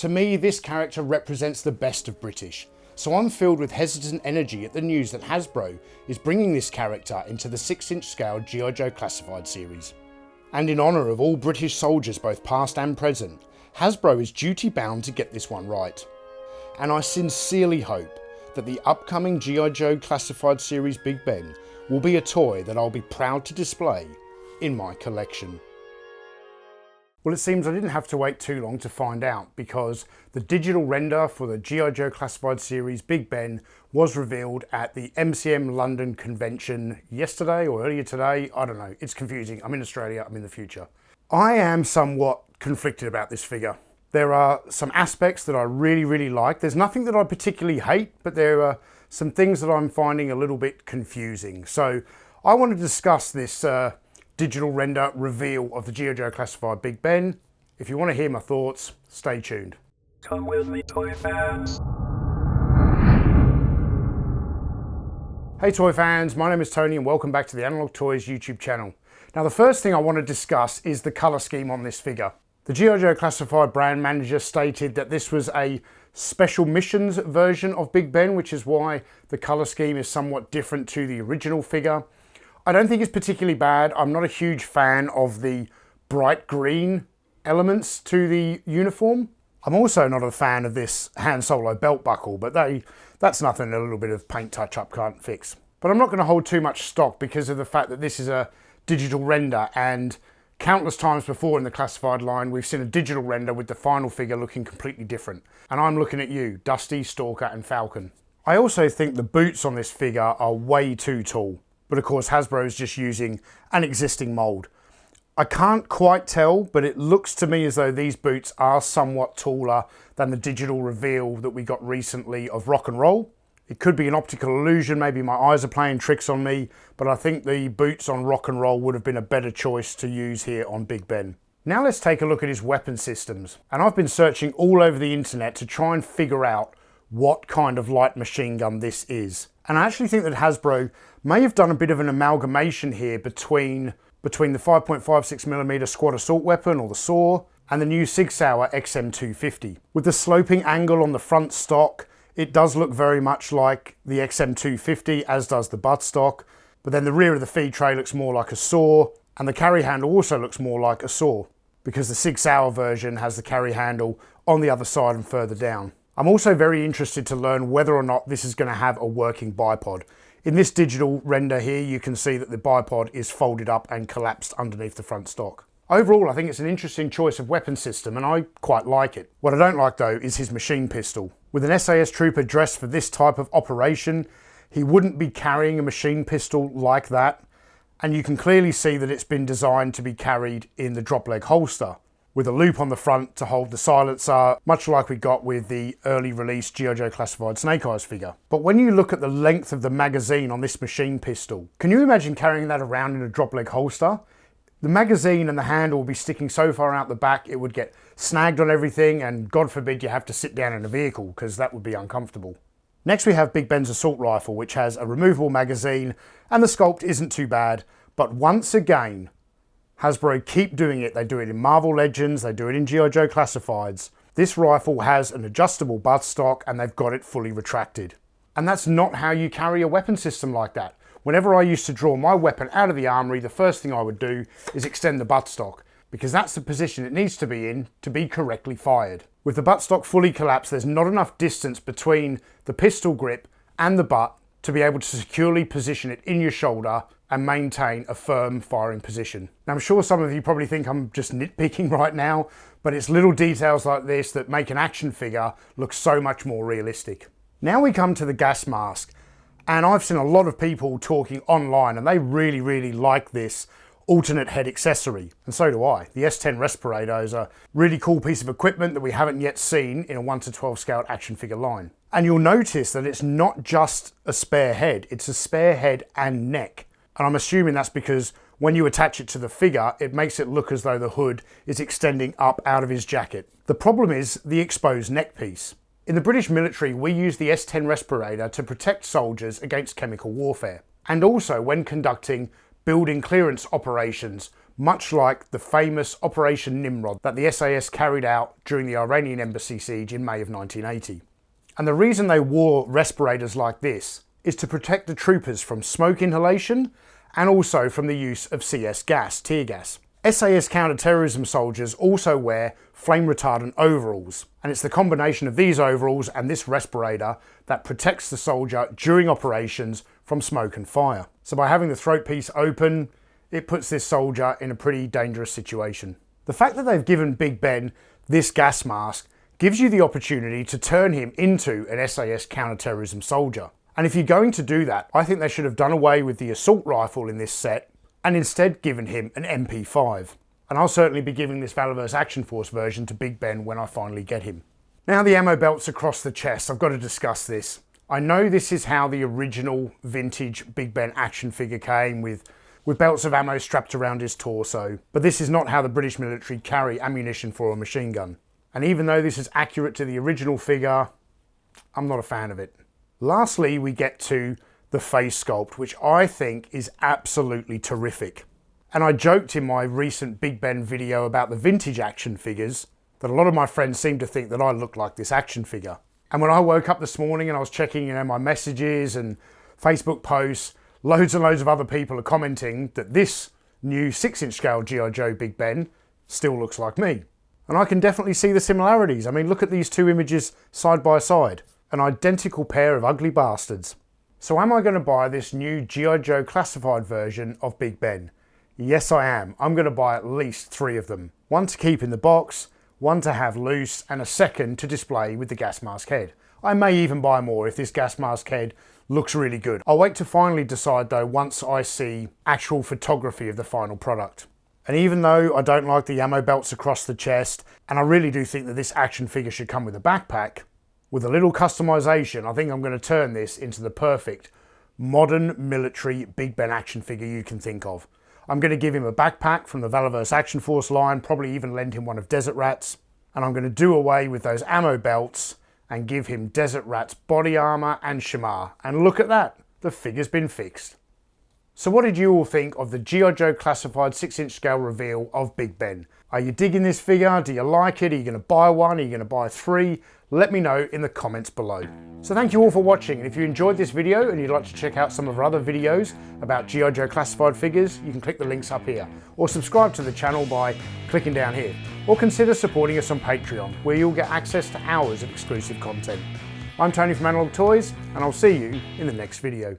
To me, this character represents the best of British, so I'm filled with hesitant energy at the news that Hasbro is bringing this character into the 6-inch scale G.I. Joe Classified series. And in honour of all British soldiers both past and present, Hasbro is duty bound to get this one right. And I sincerely hope that the upcoming G.I. Joe Classified series Big Ben will be a toy that I'll be proud to display in my collection. Well, it seems I didn't have to wait too long to find out, because the digital render for the G.I. Joe Classified series Big Ben was revealed at the MCM London convention yesterday or earlier today. I don't know, it's confusing. I'm in Australia, I'm in the future. I am somewhat conflicted about this figure. There are some aspects that I really like. There's nothing that I particularly hate, but there are some things that I'm finding a little bit confusing. So I want to discuss this digital render reveal of the G.I. Joe Classified Big Ben. If you want to hear my thoughts, stay tuned. Come with me, toy fans. Hey toy fans, my name is Tony and welcome back to the Analog Toys YouTube channel. Now the first thing I want to discuss is the colour scheme on this figure. The G.I. Joe Classified brand manager stated that this was a special missions version of Big Ben, which is why the colour scheme is somewhat different to the original figure. I don't think it's particularly bad. I'm not a huge fan of the bright green elements to the uniform. I'm also not a fan of this Han Solo belt buckle, but that's nothing a little bit of paint touch-up can't fix. But I'm not going to hold too much stock because of the fact that this is a digital render, and countless times before in the Classified line we've seen a digital render with the final figure looking completely different. And I'm looking at you, Dusty, Stalker and Falcon. I also think the boots on this figure are way too tall. But of course Hasbro is just using an existing mould. I can't quite tell, but it looks to me as though these boots are somewhat taller than the digital reveal that we got recently of Rock and Roll. It could be an optical illusion, maybe my eyes are playing tricks on me, but I think the boots on Rock and Roll would have been a better choice to use here on Big Ben. Now let's take a look at his weapon systems. And I've been searching all over the internet to try and figure out what kind of light machine gun this is. And I actually think that Hasbro may have done a bit of an amalgamation here between the 5.56mm Squad Assault Weapon, or the SAW, and the new Sig Sauer XM250. With the sloping angle on the front stock, it does look very much like the XM250, as does the buttstock, but then the rear of the feed tray looks more like a SAW, and the carry handle also looks more like a SAW, because the Sig Sauer version has the carry handle on the other side and further down. I'm also very interested to learn whether or not this is going to have a working bipod. In this digital render here, you can see that the bipod is folded up and collapsed underneath the front stock. Overall, I think it's an interesting choice of weapon system and I quite like it. What I don't like though is his machine pistol. With an SAS trooper dressed for this type of operation, he wouldn't be carrying a machine pistol like that. And you can clearly see that it's been designed to be carried in the drop leg holster, with a loop on the front to hold the silencer, much like we got with the early release G.I. Joe Classified Snake Eyes figure. But when you look at the length of the magazine on this machine pistol, can you imagine carrying that around in a drop leg holster? The magazine and the handle will be sticking so far out the back it would get snagged on everything, and God forbid you have to sit down in a vehicle, because that would be uncomfortable. Next we have Big Ben's assault rifle, which has a removable magazine, and the sculpt isn't too bad, but once again, Hasbro keep doing it. They do it in Marvel Legends, they do it in G.I. Joe Classifieds. This rifle has an adjustable buttstock and they've got it fully retracted. And that's not how you carry a weapon system like that. Whenever I used to draw my weapon out of the armory, the first thing I would do is extend the buttstock, because that's the position it needs to be in to be correctly fired. With the buttstock fully collapsed, there's not enough distance between the pistol grip and the butt to be able to securely position it in your shoulder and maintain a firm firing position. Now I'm sure some of you probably think I'm just nitpicking right now, but it's little details like this that make an action figure look so much more realistic. Now we come to the gas mask, and I've seen a lot of people talking online and they really like this alternate head accessory, and so do I. The S10 Respirator is a really cool piece of equipment that we haven't yet seen in a 1:12 scaled action figure line. And you'll notice that it's not just a spare head, it's a spare head and neck. And I'm assuming that's because when you attach it to the figure, it makes it look as though the hood is extending up out of his jacket. The problem is the exposed neck piece. In the British military, we use the S10 Respirator to protect soldiers against chemical warfare, and also when conducting building clearance operations much like the famous Operation Nimrod that the SAS carried out during the Iranian embassy siege in May of 1980. And the reason they wore respirators like this is to protect the troopers from smoke inhalation and also from the use of CS gas, tear gas. SAS counter-terrorism soldiers also wear flame retardant overalls, and it's the combination of these overalls and this respirator that protects the soldier during operations from smoke and fire. So by having the throat piece open, it puts this soldier in a pretty dangerous situation. The fact that they've given Big Ben this gas mask gives you the opportunity to turn him into an SAS counter-terrorism soldier. And if you're going to do that, I think they should have done away with the assault rifle in this set and instead given him an MP5. And I'll certainly be giving this Valaverse Action Force version to Big Ben when I finally get him. Now the ammo belts across the chest, I've got to discuss this. I know this is how the original vintage Big Ben action figure came, with belts of ammo strapped around his torso, but this is not how the British military carry ammunition for a machine gun. And even though this is accurate to the original figure, I'm not a fan of it. Lastly, we get to the face sculpt, which I think is absolutely terrific. And I joked in my recent Big Ben video about the vintage action figures that a lot of my friends seem to think that I look like this action figure. And when I woke up this morning and I was checking, my messages and Facebook posts, loads and loads of other people are commenting that this new 6-inch scale G.I. Joe Big Ben still looks like me. And I can definitely see the similarities. I mean, look at these two images side by side. An identical pair of ugly bastards. So am I going to buy this new G.I. Joe classified version of Big Ben? Yes, I am. I'm going to buy at least 3 of them. One to keep in the box, one to have loose, and a second to display with the gas mask head. I may even buy more if this gas mask head looks really good. I'll wait to finally decide though once I see actual photography of the final product. And even though I don't like the ammo belts across the chest, and I really do think that this action figure should come with a backpack, with a little customization, I think I'm going to turn this into the perfect modern military Big Ben action figure you can think of. I'm going to give him a backpack from the Valaverse Action Force line, probably even lend him one of Desert Rat's, and I'm going to do away with those ammo belts and give him Desert Rat's body armor and Shamar. And look at that, the figure's been fixed. So what did you all think of the G.I. Joe classified 6-inch scale reveal of Big Ben? Are you digging this figure? Do you like it? Are you going to buy one? Are you going to buy 3? Let me know in the comments below. So thank you all for watching, and if you enjoyed this video and you'd like to check out some of our other videos about G.I. Joe classified figures, you can click the links up here, or subscribe to the channel by clicking down here, or consider supporting us on Patreon, where you'll get access to hours of exclusive content. I'm Tony from Analog Toys, and I'll see you in the next video.